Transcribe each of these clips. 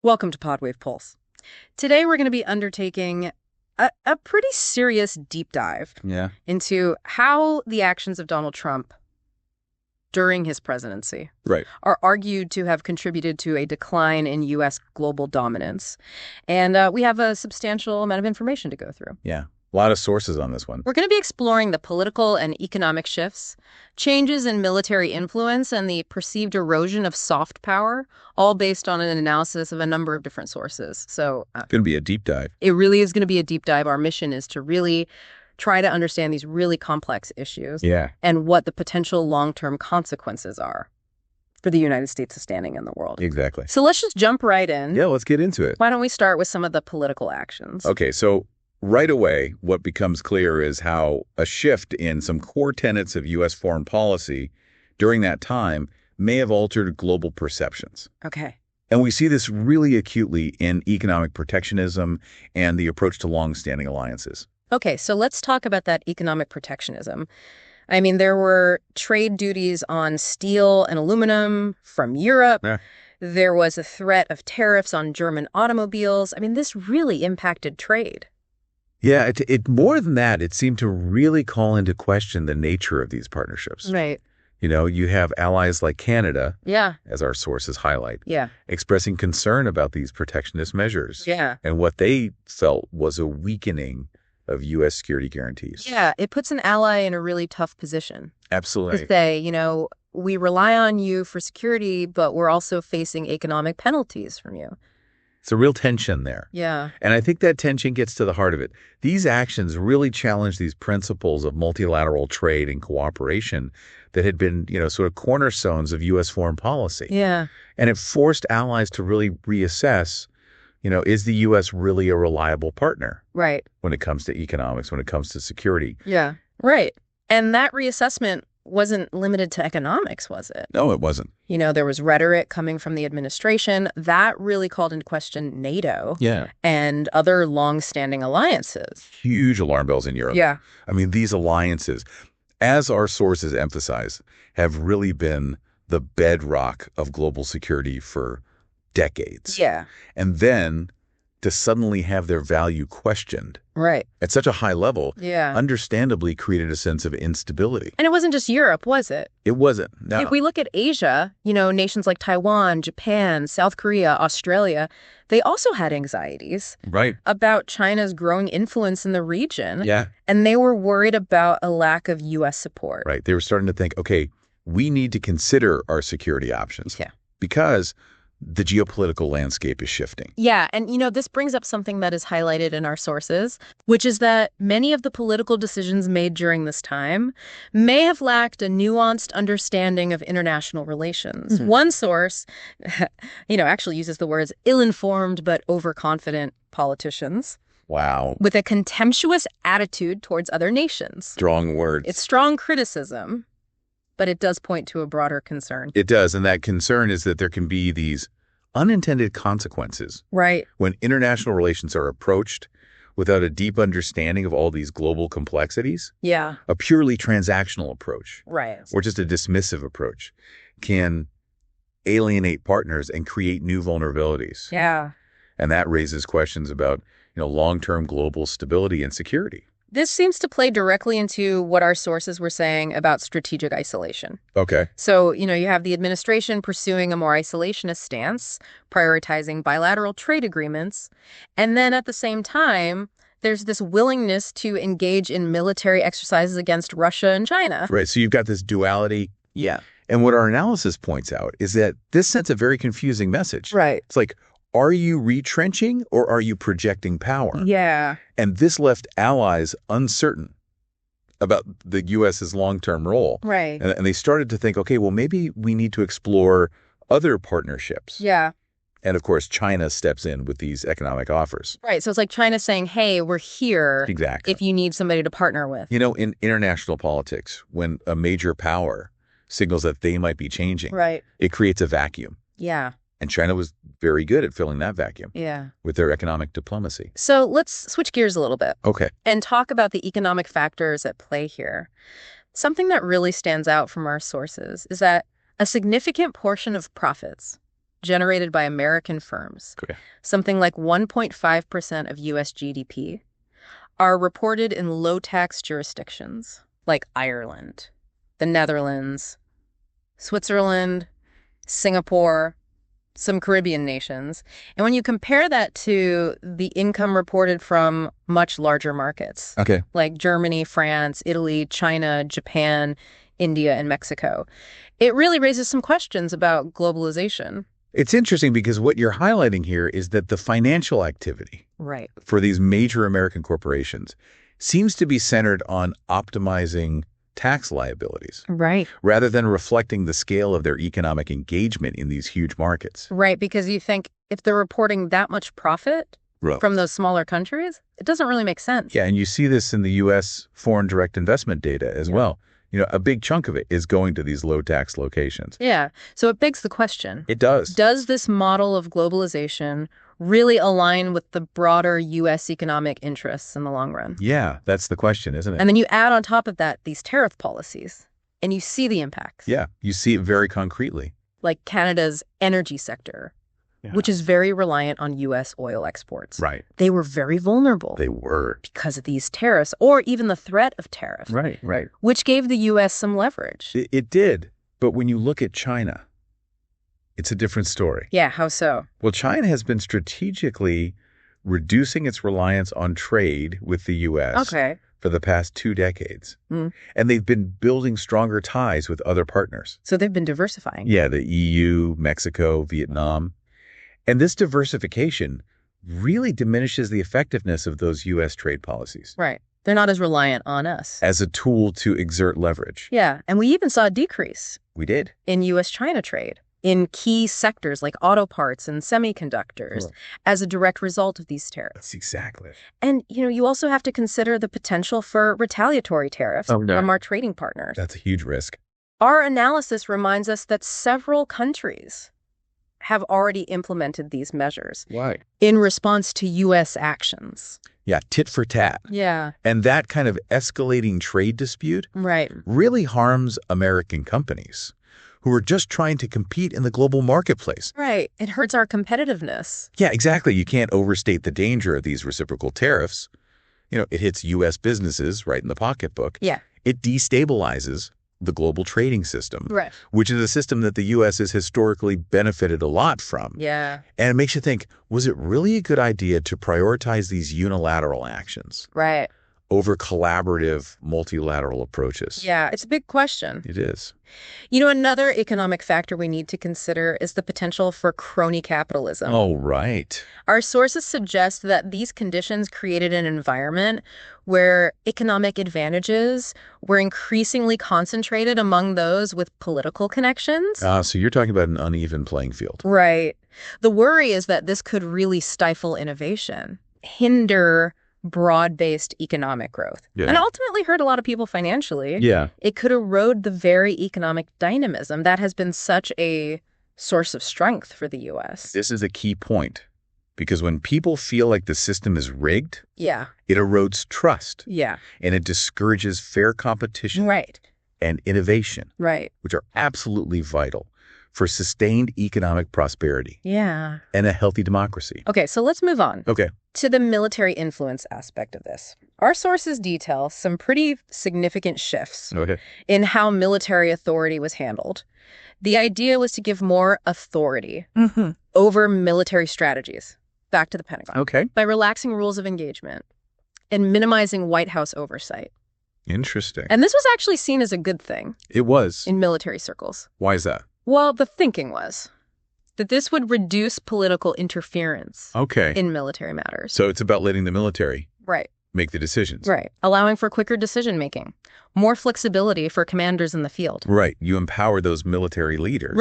Welcome to Podwavepulse. Today we're going to be undertaking a pretty serious deep dive Yeah. into how the actions of Donald Trump during his presidency Right. are argued to have contributed to a decline in U.S. global dominance. And we have a substantial amount of information to go through. Yeah. A lot of sources on this one. We're going to be exploring the political and economic shifts, changes in military influence, and the perceived erosion of soft power, all based on an analysis of a number of different sources. So It's going to be a deep dive. it really is going to be a deep dive. Our mission is to really try to understand these really complex issues Yeah. and what the potential long-term consequences are for the United States' standing in the world. Exactly. So let's just jump right in. Yeah, let's get into it. Why don't we start with some of the political actions? Okay, so right away, what becomes clear is how a shift in some core tenets of U.S. foreign policy during that time may have altered global perceptions. Okay. And we see this really acutely in economic protectionism and the approach to long-standing alliances. Okay, so let's talk about that economic protectionism. I mean, there were trade duties on steel and aluminum from Europe. Yeah. There was a threat of tariffs on German automobiles. I mean, this really impacted trade. Yeah, it more than that, it seemed to really call into question the nature of these partnerships. Right. You know, you have allies like Canada, Yeah. as our sources highlight, Yeah. expressing concern about these protectionist measures Yeah. and what they felt was a weakening of U.S. security guarantees. Yeah. It puts an ally in a really tough position to Absolutely. say, we rely on you for security, but we're also facing economic penalties from you. It's a real tension there. Yeah. And I think that tension gets to the heart of it. These actions really challenge these principles of multilateral trade and cooperation that had been, sort of cornerstones of U.S. foreign policy. Yeah. And it forced allies to really reassess, is the U.S. really a reliable partner Right. when it comes to economics, when it comes to security? Yeah. Right. And that reassessment wasn't limited to economics, was it? No, it wasn't. There was rhetoric coming from the administration that really called into question NATO Yeah. and other long-standing alliances. Huge alarm bells in Europe. Yeah. I mean, these alliances, as our sources emphasize, have really been the bedrock of global security for decades. Yeah. And then to suddenly have their value questioned Right. at such a high level, Yeah. understandably created a sense of instability. And it wasn't just Europe, was it? It wasn't. No. If we look at Asia, nations like Taiwan, Japan, South Korea, Australia, they also had anxieties Right. about China's growing influence in the region. Yeah. And they were worried about a lack of U.S. support. Right. They were starting to think, okay, we need to consider our security options. Yeah. Because the geopolitical landscape is shifting. Yeah. And, this brings up something that is highlighted in our sources, which is that many of the political decisions made during this time may have lacked a nuanced understanding of international relations. Mhm. One source, actually uses the words ill-informed but overconfident politicians Wow. with a contemptuous attitude towards other nations. Strong words. It's strong criticism, but it does point to a broader concern. It does. And that concern is that there can be these unintended consequences Right. when international relations are approached without a deep understanding of all these global complexities. Yeah. A purely transactional approach Right. or just a dismissive approach can alienate partners and create new vulnerabilities. Yeah. And that raises questions about, long-term global stability and security. This seems to play directly into what our sources were saying about strategic isolation. Okay. So, you have the administration pursuing a more isolationist stance, prioritizing bilateral trade agreements. And then at the same time, there's this willingness to engage in military exercises against Russia and China. Right. So you've got this duality. Yeah. And what our analysis points out is that this sends a very confusing message. Right. It's like, are you retrenching or are you projecting power? Yeah. And this left allies uncertain about the U.S.'s long-term role. Right. And they started to think, okay, well, maybe we need to explore other partnerships. Yeah. And of course, China steps in with these economic offers. Right. So it's like China saying, hey, we're here Exactly. if you need somebody to partner with. In international politics, when a major power signals that they might be changing, Right. it creates a vacuum. Yeah. And China was very good at filling that vacuum Yeah. with their economic diplomacy. So let's switch gears a little bit Okay. and talk about the economic factors at play here. Something that really stands out from our sources is that a significant portion of profits generated by American firms, Okay. something like 1.5% of U.S. GDP, are reported in low-tax jurisdictions like Ireland, the Netherlands, Switzerland, Singapore, some Caribbean nations. And when you compare that to the income reported from much larger markets, Okay. like Germany, France, Italy, China, Japan, India, and Mexico, it really raises some questions about globalization. It's interesting because what you're highlighting here is that the financial activity Right. for these major American corporations seems to be centered on optimizing tax liabilities Right. rather than reflecting the scale of their economic engagement in these huge markets. Right, because you think if they're reporting that much profit Right. from those smaller countries, it doesn't really make sense. Yeah, and you see this in the U.S. foreign direct investment data as well. A big chunk of it is going to these low tax locations. Yeah. So it begs the question. It does. Does this model of globalization really align with the broader U.S. economic interests in the long run? Yeah, that's the question, isn't it? And then you add on top of that these tariff policies, and you see the impacts. Yeah, you see it very concretely. Like Canada's energy sector, which is very reliant on U.S. oil exports. Right. They were very vulnerable. They were. Because of these tariffs, or even the threat of tariff. Right. Which gave the U.S. some leverage. It did. But when you look at China, it's a different story. Yeah, how so? Well, China has been strategically reducing its reliance on trade with the U.S. For the past 2 decades. And they've been building stronger ties with other partners. So they've been diversifying. Yeah, the EU, Mexico, Vietnam. And this diversification really diminishes the effectiveness of those U.S. trade policies. Right. They're not as reliant on us. As a tool to exert leverage. Yeah, and we even saw a decrease. We did. In U.S.-China trade. In key sectors like auto parts and semiconductors as a direct result of these tariffs. That's exactly it. And, you also have to consider the potential for retaliatory tariffs from our trading partners. That's a huge risk. Our analysis reminds us that several countries have already implemented these measures. Why? In response to U.S. actions. Yeah, tit for tat. Yeah. And that kind of escalating trade dispute really harms American companies who are just trying to compete in the global marketplace. Right. It hurts our competitiveness. Yeah, exactly. You can't overstate the danger of these reciprocal tariffs. It hits U.S. businesses right in the pocketbook. Yeah. It destabilizes the global trading system, right, which is a system that the U.S. has historically benefited a lot from. Yeah. And it makes you think, was it really a good idea to prioritize these unilateral actions? Right. Over collaborative, multilateral approaches? Yeah, it's a big question. It is. Another economic factor we need to consider is the potential for crony capitalism. Oh, right. Our sources suggest that these conditions created an environment where economic advantages were increasingly concentrated among those with political connections. So you're talking about an uneven playing field. Right. The worry is that this could really stifle innovation, hinder broad-based economic growth, and ultimately hurt a lot of people financially. Yeah. It could erode the very economic dynamism that has been such a source of strength for the U.S. This is a key point, because when people feel like the system is rigged, it erodes trust. Yeah. And it discourages fair competition. Right. And innovation. Right. Which are absolutely vital for sustained economic prosperity. Yeah. And a healthy democracy. Okay, so let's move on. Okay. To the military influence aspect of this. Our sources detail some pretty significant shifts in how military authority was handled. The idea was to give more authority over military strategies back to the Pentagon by relaxing rules of engagement and minimizing White House oversight. Interesting. And this was actually seen as a good thing. It was. In military circles. Why is that? Well, the thinking was that this would reduce political interference in military matters. So it's about letting the military make the decisions. Right. Allowing for quicker decision-making, more flexibility for commanders in the field. Right. You empower those military leaders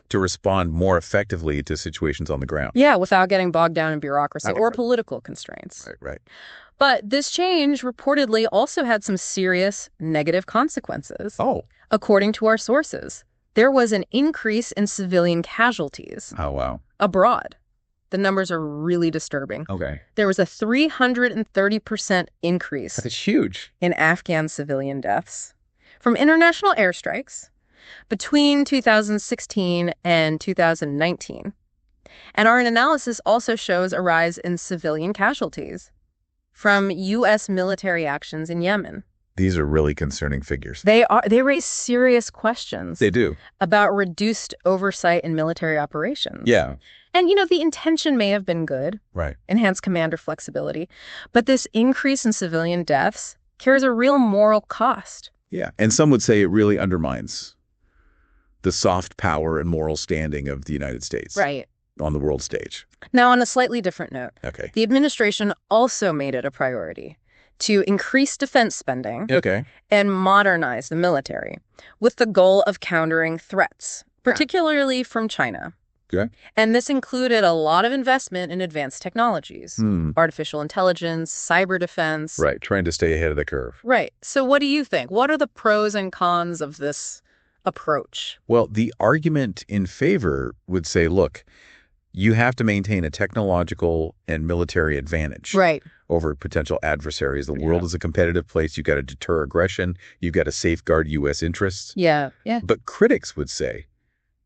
to respond more effectively to situations on the ground. Yeah, without getting bogged down in bureaucracy or political constraints. Right. But this change reportedly also had some serious negative consequences. According to our sources. There was an increase in civilian casualties. Oh, wow. Abroad. The numbers are really disturbing. There was a 330% increase. That's huge. In Afghan civilian deaths from international airstrikes between 2016 and 2019. And our analysis also shows a rise in civilian casualties from U.S. military actions in Yemen. These are really concerning figures. They raise serious questions. They do. About reduced oversight in military operations. Yeah. And, the intention may have been good. Right. Enhance commander flexibility. But this increase in civilian deaths carries a real moral cost. Yeah. And some would say it really undermines the soft power and moral standing of the United States. Right. On the world stage. Now, on a slightly different note, Okay. The administration also made it a priority to increase defense spending and modernize the military with the goal of countering threats, particularly from China. Okay. And this included a lot of investment in advanced technologies, artificial intelligence, cyber defense. Right, trying to stay ahead of the curve. Right. So what do you think? What are the pros and cons of this approach? Well, the argument in favor would say, look, you have to maintain a technological and military advantage over potential adversaries. The world is a competitive place. You've got to deter aggression. You've got to safeguard U.S. interests. Yeah. But critics would say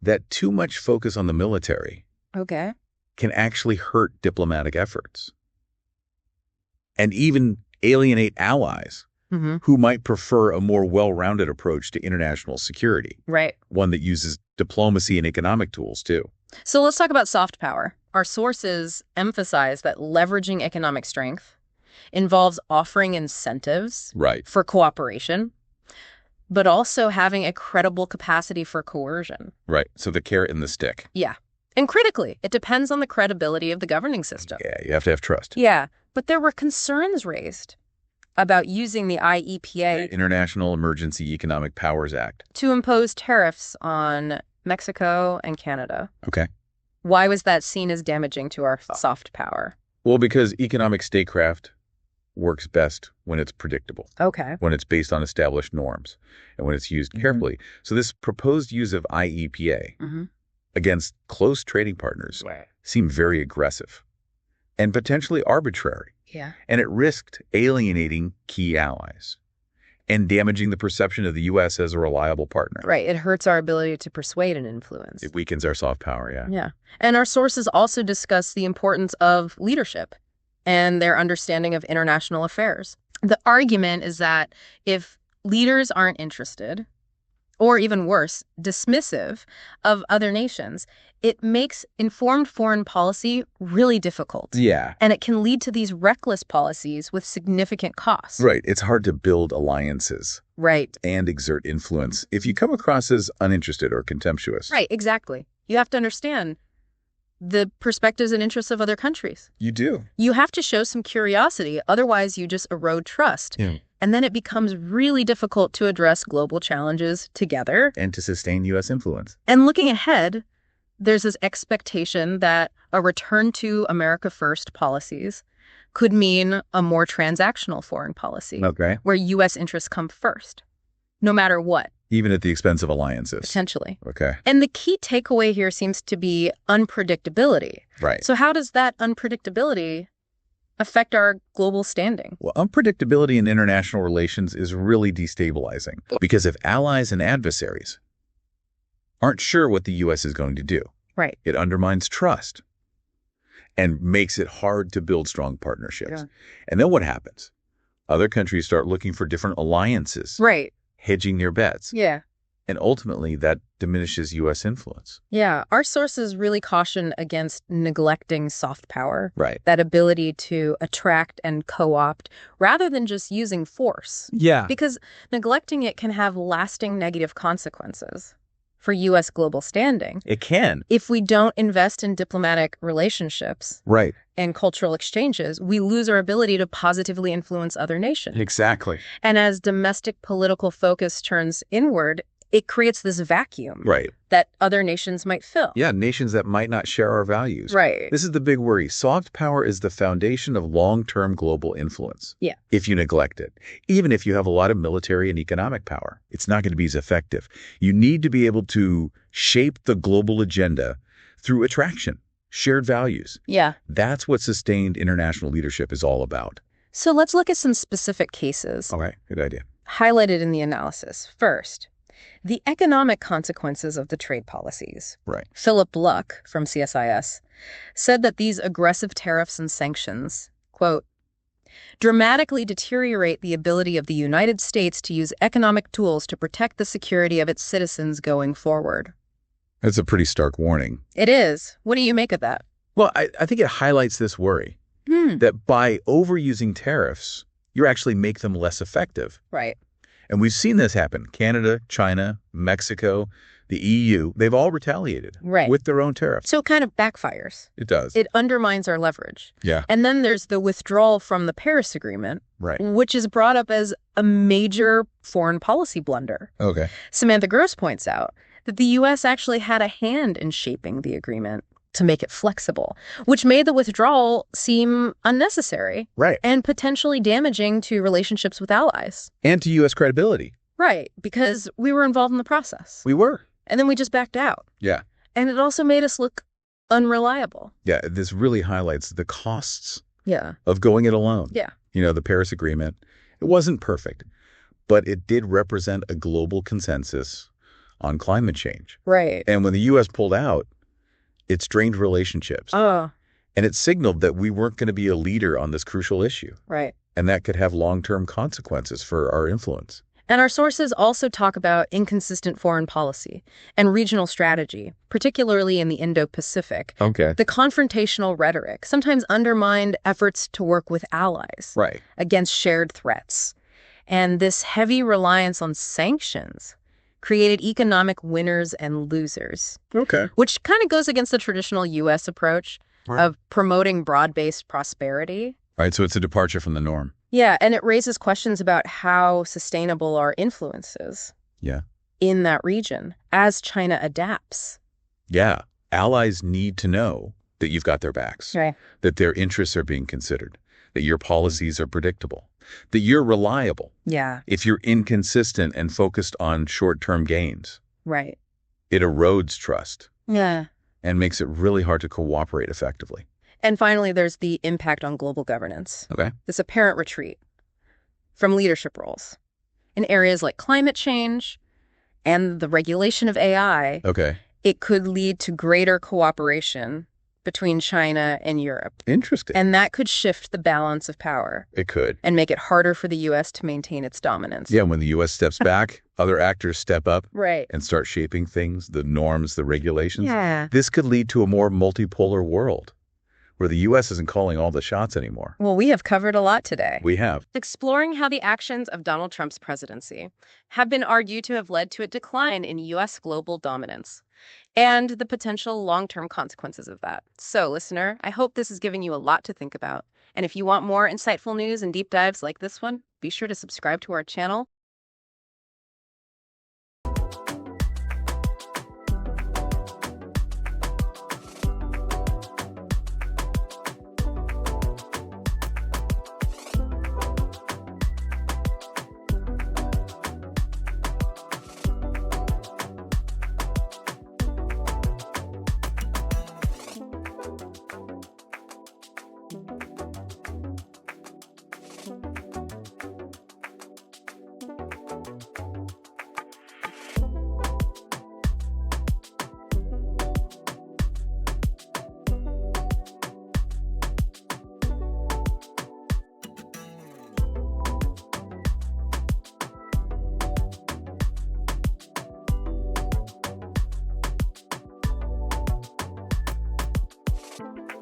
that too much focus on the military can actually hurt diplomatic efforts and even alienate allies who might prefer a more well-rounded approach to international security. Right. One that uses diplomacy and economic tools, too. So let's talk about soft power. Our sources emphasize that leveraging economic strength involves offering incentives for cooperation, but also having a credible capacity for coercion. Right. So the carrot and the stick. Yeah. And critically, it depends on the credibility of the governing system. Yeah, you have to have trust. Yeah. But there were concerns raised about using the IEPA, International Emergency Economic Powers Act, to impose tariffs on Mexico and Canada. Okay. Why was that seen as damaging to our soft power? Well, because economic statecraft works best when it's predictable. Okay. When it's based on established norms and when it's used carefully. So this proposed use of IEPA against close trading partners seemed very aggressive and potentially arbitrary. Yeah. And it risked alienating key allies and damaging the perception of the U.S. as a reliable partner. Right. It hurts our ability to persuade and influence. It weakens our soft power, Yeah. And our sources also discuss the importance of leadership and their understanding of international affairs. The argument is that if leaders aren't interested, or even worse, dismissive of other nations, it makes informed foreign policy really difficult. Yeah. And it can lead to these reckless policies with significant costs. Right. It's hard to build alliances. Right. And exert influence if you come across as uninterested or contemptuous. Right, exactly. You have to understand the perspectives and interests of other countries. You do. You have to show some curiosity, otherwise you just erode trust. Yeah. And then it becomes really difficult to address global challenges together. And to sustain U.S. influence. And looking ahead, there's this expectation that a return to America First policies could mean a more transactional foreign policy. Okay. Where U.S. interests come first, no matter what. Even at the expense of alliances. Potentially. Okay. And the key takeaway here seems to be unpredictability. Right. So how does that unpredictability affect our global standing? Well, unpredictability in international relations is really destabilizing because if allies and adversaries aren't sure what the U.S. is going to do, it undermines trust and makes it hard to build strong partnerships. Yeah. And then what happens? Other countries start looking for different alliances. Right. Hedging their bets. Yeah. And ultimately, that diminishes U.S. influence. Yeah. Our sources really caution against neglecting soft power. Right. That ability to attract and co-opt rather than just using force. Yeah. Because neglecting it can have lasting negative consequences for U.S. global standing. It can. If we don't invest in diplomatic relationships. Right. And cultural exchanges, we lose our ability to positively influence other nations. Exactly. And as domestic political focus turns inward, it creates this vacuum that other nations might fill. Yeah, nations that might not share our values. Right. This is the big worry. Soft power is the foundation of long-term global influence. Yeah. If you neglect it. Even if you have a lot of military and economic power, it's not going to be as effective. You need to be able to shape the global agenda through attraction, shared values. Yeah. That's what sustained international leadership is all about. So let's look at some specific cases. All right, good idea. Highlighted in the analysis. First, The economic consequences of the trade policies. Right. Philip Luck from CSIS said that these aggressive tariffs and sanctions, quote, dramatically deteriorate the ability of the United States to use economic tools to protect the security of its citizens going forward. That's a pretty stark warning. It is. What do you make of that? Well, I think it highlights this worry that by overusing tariffs, you actually make them less effective. Right. And we've seen this happen. Canada, China, Mexico, the EU, they've all retaliated with their own tariffs. So it kind of backfires. It does. It undermines our leverage. Yeah. And then there's the withdrawal from the Paris Agreement, which is brought up as a major foreign policy blunder. Okay. Samantha Gross points out that the U.S. actually had a hand in shaping the agreement to make it flexible, which made the withdrawal seem unnecessary and potentially damaging to relationships with allies. And to U.S. credibility. Right, because we were involved in the process. We were. And then we just backed out. Yeah. And it also made us look unreliable. Yeah, this really highlights the costs of going it alone. Yeah. You know, the Paris Agreement, it wasn't perfect, but it did represent a global consensus on climate change. Right. And when the U.S. pulled out, it strained relationships. And it signaled that we weren't going to be a leader on this crucial issue. Right. And that could have long-term consequences for our influence. And our sources also talk about inconsistent foreign policy and regional strategy, particularly in the Indo-Pacific. Okay. The confrontational rhetoric sometimes undermined efforts to work with allies against shared threats. And this heavy reliance on sanctions created economic winners and losers. Okay. Which kind of goes against the traditional U.S. approach of promoting broad-based prosperity. Right, so it's a departure from the norm. Yeah, and it raises questions about how sustainable our influence is in that region as China adapts. Yeah, allies need to know that you've got their backs, that their interests are being considered, that your policies are predictable, that you're reliable. Yeah. If you're inconsistent and focused on short-term gains, Right. it erodes trust. Yeah. And makes it really hard to cooperate effectively. And finally, there's the impact on global governance. Okay. This apparent retreat from leadership roles in areas like climate change and the regulation of AI. Okay. It could lead to greater cooperation between China and Europe. Interesting. And that could shift the balance of power. It could. And make it harder for the U.S. to maintain its dominance. Yeah, when the U.S. steps back, other actors step up and start shaping things, the norms, the regulations. Yeah. This could lead to a more multipolar world where the U.S. isn't calling all the shots anymore. Well, we have covered a lot today. We have. Exploring how the actions of Donald Trump's presidency have been argued to have led to a decline in U.S. global dominance and the potential long-term consequences of that. So, listener, I hope this is giving you a lot to think about. And if you want more insightful news and deep dives like this one, be sure to subscribe to our channel